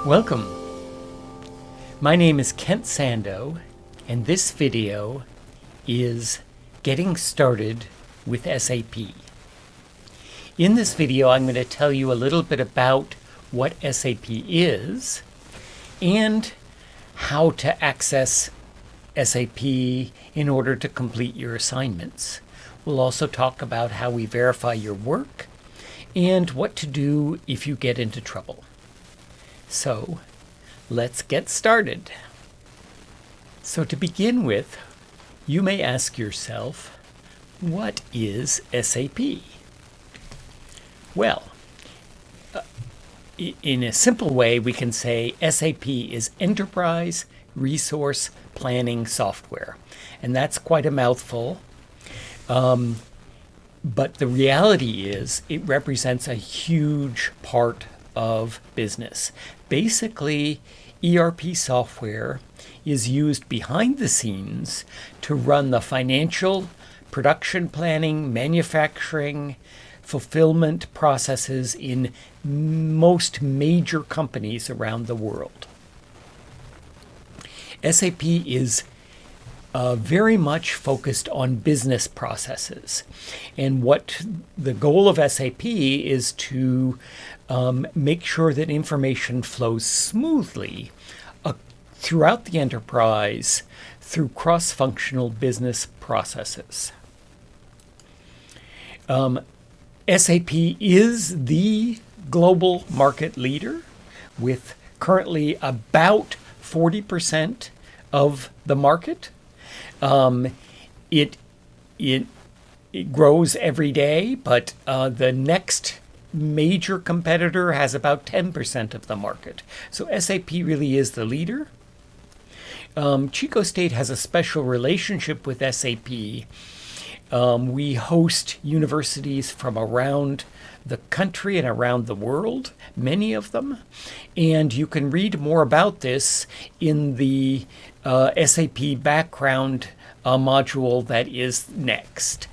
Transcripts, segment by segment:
Welcome. My name is Kent Sando, and this video is Getting Started with SAP. In this video, I'm going to tell you a little bit about what SAP is and how to access SAP in order to complete your assignments. We'll also talk about how we verify your work and what to do if you get into trouble. So, let's get started. So to begin with, you may ask yourself, what is SAP? Well, in a simple way, we can say SAP is Enterprise Resource Planning Software. And that's quite a mouthful. But the reality is it represents a huge part of business. Basically, ERP software is used behind the scenes to run the financial, production planning, manufacturing, fulfillment processes in most major companies around the world. SAP is very much focused on business processes. And what the goal of SAP is to make sure that information flows smoothly throughout the enterprise through cross-functional business processes. SAP is the global market leader with currently about 40% of the market. It grows every day, but the next major competitor has about 10% of the market. So SAP really is the leader. Chico State has a special relationship with SAP. We host universities from around the country and around the world, many of them. And you can read more about this in the SAP background module that is next.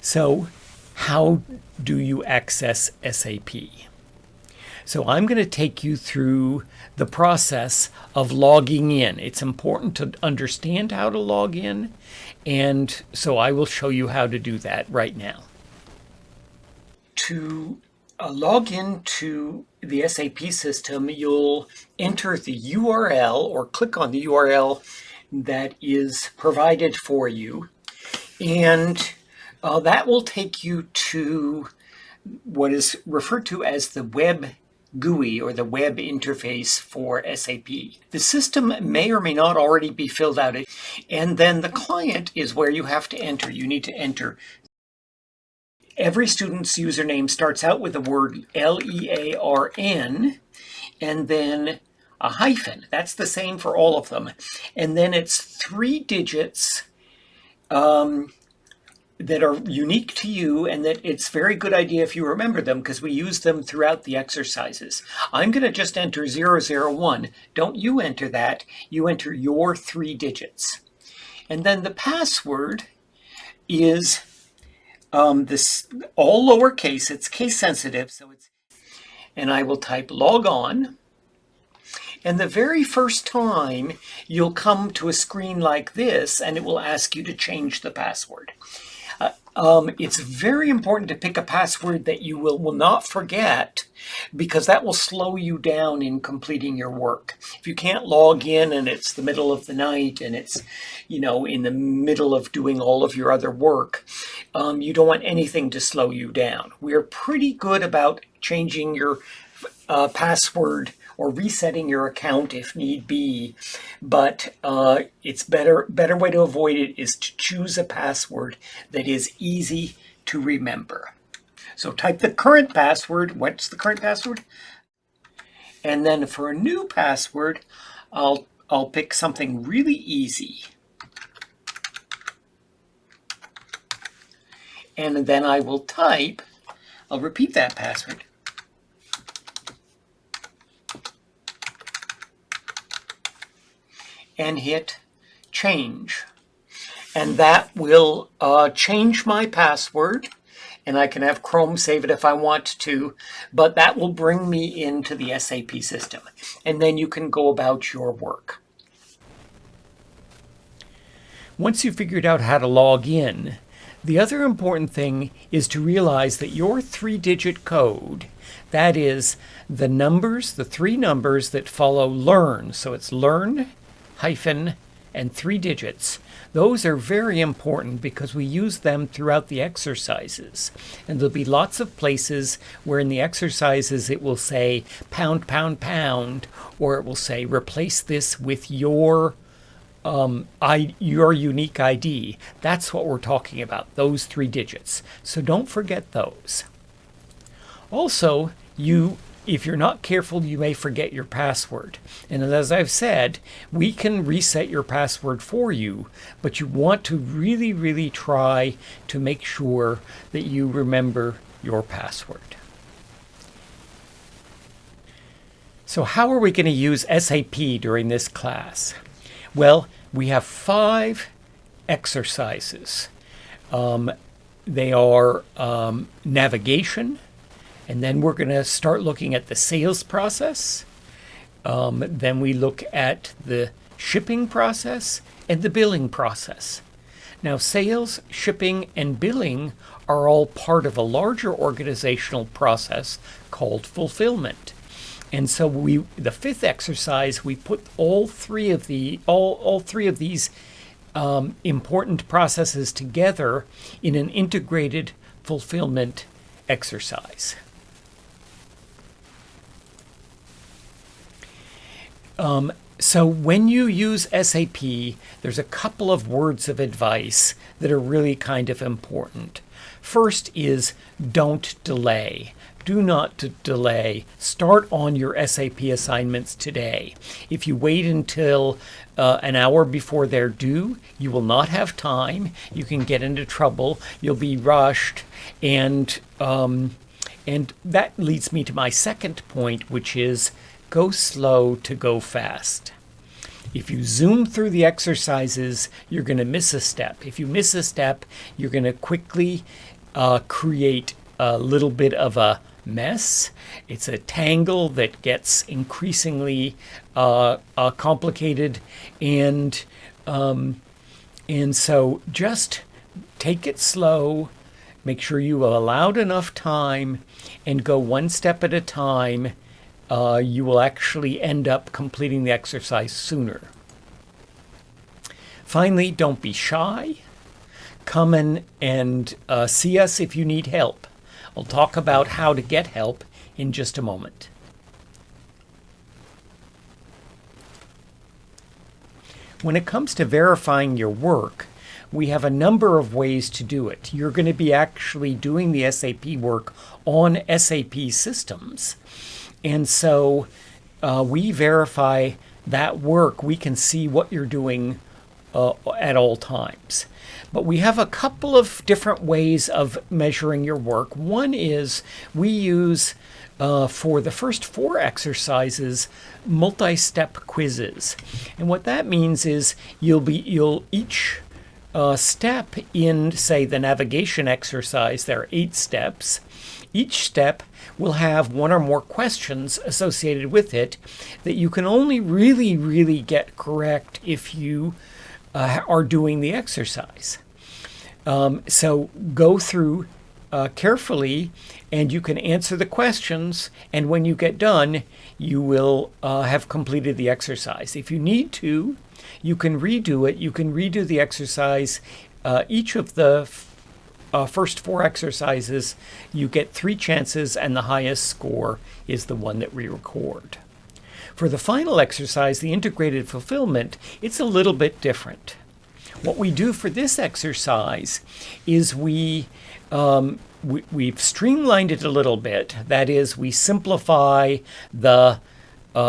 So, how do you access SAP? So I'm going to take you through the process of logging in. It's important to understand how to log in, and so I will show you how to do that right now. To log into the SAP system, you'll enter the URL or click on the URL that is provided for you, and that will take you to what is referred to as the web GUI or the web interface for SAP. The system may or may not already be filled out, and then the client is where you have to enter. You need to enter. Every student's username starts out with the word LEARN and then a hyphen. That's the same for all of them. And then it's 3 digits that are unique to you, and that it's a very good idea if you remember them because we use them throughout the exercises. I'm going to just enter 001. Don't you enter that. You enter your 3 digits. And then the password is this all lowercase. It's case sensitive, so and I will type log on. And the very first time you'll come to a screen like this, and it will ask you to change the password. It's very important to pick a password that you will not forget, because that will slow you down in completing your work. If you can't log in and it's the middle of the night and it's, in the middle of doing all of your other work, you don't want anything to slow you down. We're pretty good about changing your password or resetting your account if need be, but it's better way to avoid it is to choose a password that is easy to remember. So type the current password. What's the current password? And then for a new password, I'll pick something really easy. And then I'll repeat that password. And hit change. And that will change my password and I can have Chrome save it if I want to, but that will bring me into the SAP system. And then you can go about your work. Once you've figured out how to log in, the other important thing is to realize that your 3-digit code, that is the numbers, the 3 numbers that follow learn, so it's learn, hyphen, and 3 digits, those are very important because we use them throughout the exercises. And there'll be lots of places where in the exercises it will say pound, pound, pound, or it will say replace this with your unique ID. That's what we're talking about, those 3 digits. So don't forget those. Also, if you're not careful, you may forget your password. And as I've said, we can reset your password for you, but you want to really, really try to make sure that you remember your password. So how are we going to use SAP during this class? Well, we have 5 exercises. They are navigation, and then we're going to start looking at the sales process. Then we look at the shipping process and the billing process. Now, sales, shipping, and billing are all part of a larger organizational process called fulfillment. And so the 5th exercise, we put all three of these important processes together in an integrated fulfillment exercise. So when you use SAP, there's a couple of words of advice that are really kind of important. First is don't delay. Do not delay. Start on your SAP assignments today. If you wait until an hour before they're due, you will not have time. You can get into trouble. You'll be rushed. And that leads me to my second point, which is go slow to go fast. If you zoom through the exercises, you're going to miss a step. If you miss a step, you're going to quickly create a little bit of a mess. It's a tangle that gets increasingly complicated, and so just take it slow. Make sure you have allowed enough time, and go one step at a time. You will actually end up completing the exercise sooner. Finally, don't be shy. Come in and see us if you need help. I'll talk about how to get help in just a moment. When it comes to verifying your work, we have a number of ways to do it. You're going to be actually doing the SAP work on SAP systems. And so we verify that work. We can see what you're doing at all times. But we have a couple of different ways of measuring your work. One is we use, for the first 4 exercises, multi-step quizzes. And what that means is you'll each step in, say, the navigation exercise, there are 8 steps. Each step will have 1 or more questions associated with it that you can only really, really get correct if you are doing the exercise. So go through carefully, and you can answer the questions, and when you get done, you will have completed the exercise. If you need to, you can redo it. You can redo the exercise. Each of the first 4 exercises, you get 3 chances, and the highest score is the one that we record. For the final exercise, the integrated fulfillment, it's a little bit different. What we do for this exercise is we've streamlined it a little bit. That is, we simplify the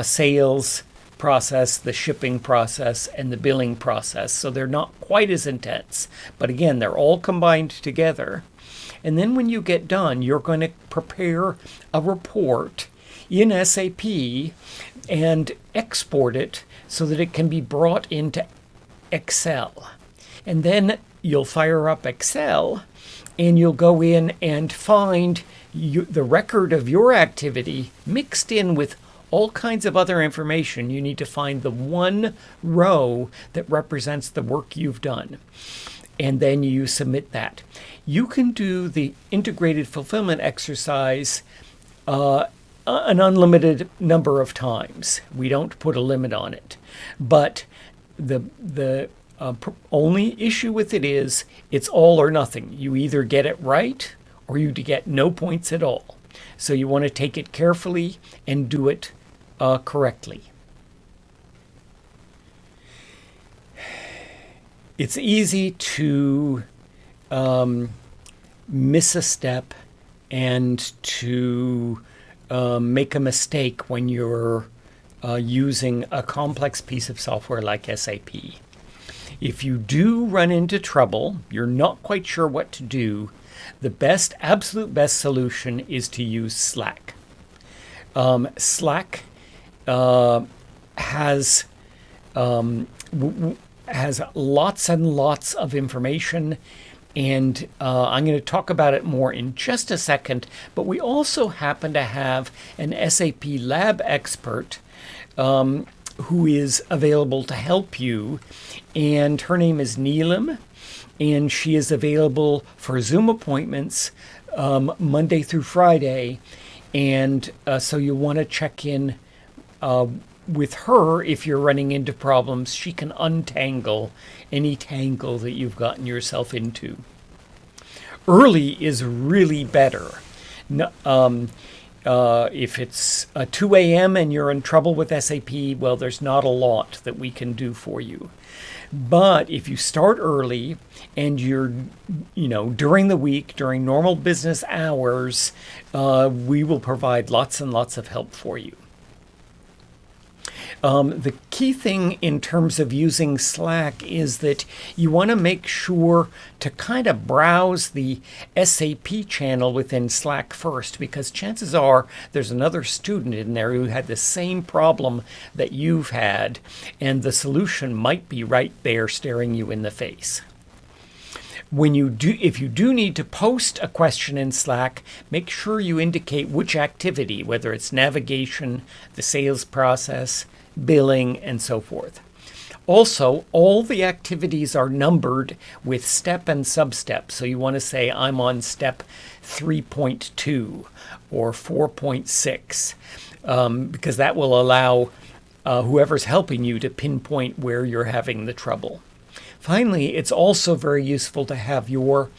sales process, the shipping process, and the billing process, so they're not quite as intense. But again, they're all combined together. And then when you get done, you're going to prepare a report in SAP and export it so that it can be brought into Excel. And then you'll fire up Excel, and you'll go in and find the record of your activity mixed in with all kinds of other information. You need to find the one row that represents the work you've done, and then you submit that. You can do the integrated fulfillment exercise an unlimited number of times. We don't put a limit on it, but the only issue with it is it's all or nothing. You either get it right or you get no points at all. So you want to take it carefully and do it correctly. It's easy to miss a step and to make a mistake when you're using a complex piece of software like SAP. If you do run into trouble, you're not quite sure what to do, the absolute best solution is to use Slack. Slack has lots and lots of information, and I'm going to talk about it more in just a second, but we also happen to have an SAP lab expert who is available to help you, and her name is Neelam, and she is available for Zoom appointments Monday through Friday, and so you want to check in with her if you're running into problems. She can untangle any tangle that you've gotten yourself into. Early is really better. If it's 2 a.m. and you're in trouble with SAP, well, there's not a lot that we can do for you. But if you start early and you're, during the week, during normal business hours, we will provide lots and lots of help for you. The key thing in terms of using Slack is that you want to make sure to kind of browse the SAP channel within Slack first, because chances are there's another student in there who had the same problem that you've had, and the solution might be right there staring you in the face. If you do need to post a question in Slack, make sure you indicate which activity, whether it's navigation, the sales process, billing, and so forth. Also, all the activities are numbered with step and sub-step. So you want to say, I'm on step 3.2 or 4.6, because that will allow whoever's helping you to pinpoint where you're having the trouble. Finally, it's also very useful to have your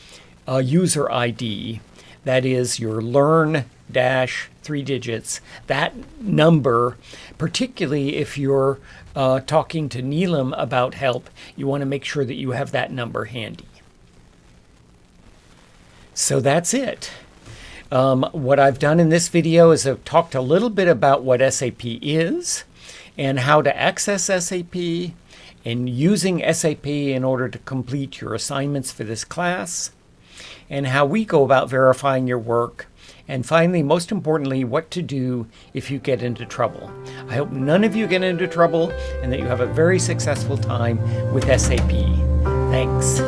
user ID, that is your learn dash 3 digits, that number, particularly if you're talking to Neelam about help, you want to make sure that you have that number handy. So that's it. What I've done in this video is I've talked a little bit about what SAP is and how to access SAP and using SAP in order to complete your assignments for this class, and how we go about verifying your work, and finally, most importantly, what to do if you get into trouble. I hope none of you get into trouble and that you have a very successful time with SAP. Thanks.